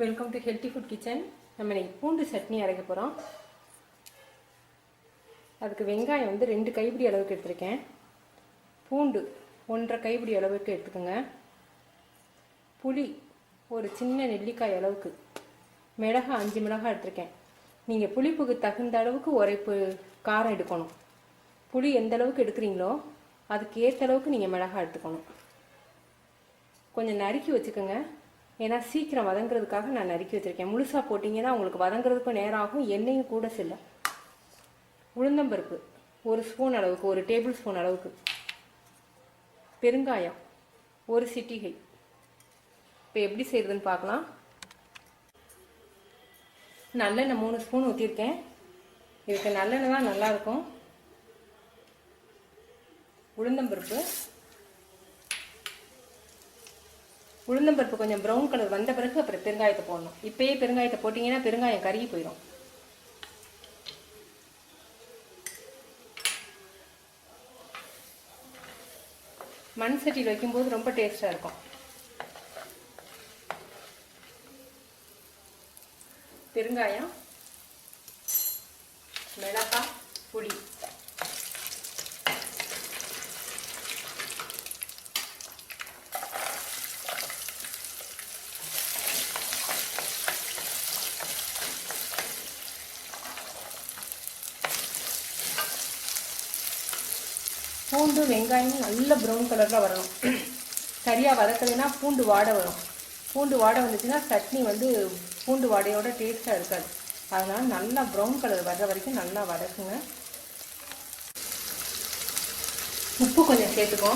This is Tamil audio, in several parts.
Welcome to healthy food kitchen. நம்ம இன்னைக்கு பூண்டு சட்னி அரைக்க போகிறோம். அதுக்கு வெங்காயம் வந்து 2 கைப்பிடி அளவுக்கு எடுத்துருக்கேன். பூண்டு 1.5 கைப்பிடி அளவுக்கு எடுத்துக்கோங்க. புளி ஒரு சின்ன நெல்லிக்காய் அளவுக்கு, மிளகாய் 5 மிளகாய் எடுத்துருக்கேன். நீங்கள் புளிப்புக்கு தகுந்த அளவுக்கு உரைப்பு காரம் எடுக்கணும். புளி எந்த அளவுக்கு எடுக்கிறீங்களோ அதுக்கு ஏற்ற அளவுக்கு நீங்கள் மிளகாய் எடுத்துக்கணும். கொஞ்சம் நறுக்கி வச்சுக்கோங்க, ஏன்னா சீக்கிரம் வதங்குறதுக்காக நான் நறுக்கி வச்சுருக்கேன். முழுசாக போட்டிங்கன்னா உங்களுக்கு வதங்குறதுக்கும் நேரம் ஆகும், எண்ணெயும் கூட செல்லும். உளுந்தம்பருப்பு 1 ஸ்பூன் அளவுக்கு, 1 டேபிள் ஸ்பூன் அளவுக்கு. பெருங்காயம் 1 சிட்டிகை. இப்போ எப்படி செய்கிறதுன்னு பார்க்கலாம். நல்லெண்ணெய் 3 ஸ்பூன் ஊற்றிருக்கேன். இதுக்கு நல்லெண்ணெய் தான் நல்லாயிருக்கும். உளுந்தம்பருப்பு கொஞ்சம் ப்ரௌன் கலர் வந்த பிறகு அப்புறம் பெருங்காயத்தை போடணும். இப்பயே பெருங்காயத்தை போட்டிங்கன்னா பெருங்காயம் கருகி போயிடும். மண் சட்டியில் வைக்கும்போது ரொம்ப டேஸ்டாக இருக்கும். பெருங்காயம், மிளகாய், புளி. பூண்டு வெங்காயம் நல்ல ப்ரௌன் கலரில் வரணும். சரியாக வதக்கலைன்னா பூண்டு வாடை வரும். பூண்டு வாடை வந்துச்சுன்னா சட்னி வந்து பூண்டு வாடையோட டேஸ்ட்டாக இருக்காது. அதனால் நல்லா ப்ரௌன் கலர் வர்ற வரைக்கும் நல்லா வதக்குங்க. உப்பு கொஞ்சம் சேர்த்துக்கோ.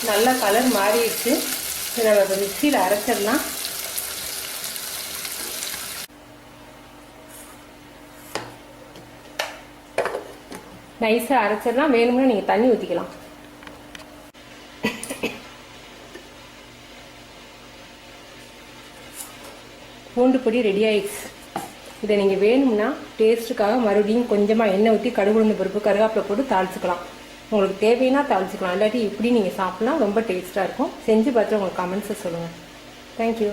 நல்லா கலர் மாறிடுச்சு. இதை நம்ம மிக்சியில் அரைச்சிடலாம். நைஸாக அரைச்சிடலாம். வேணும்னா நீங்கள் தண்ணி ஊற்றிக்கலாம். பூண்டு பொடி ரெடி ஆயிடுச்சு. இதை நீங்கள் வேணும்னா டேஸ்ட்டுக்காக மறுபடியும் கொஞ்சமாக எண்ணெய் ஊற்றி கடுகு உளுந்து பருப்பு கருவேப்பிலை போட்டு தாளிச்சுக்கலாம். உங்களுக்கு தேவைன்னா தாளிச்சுக்கலாம். இல்லாட்டி இப்படி நீங்கள் சாப்பிட்லாம். ரொம்ப டேஸ்ட்டாக இருக்கும். செஞ்சு பார்த்து உங்களுக்கு கமெண்ட்ஸை சொல்லுங்கள். தேங்க்யூ.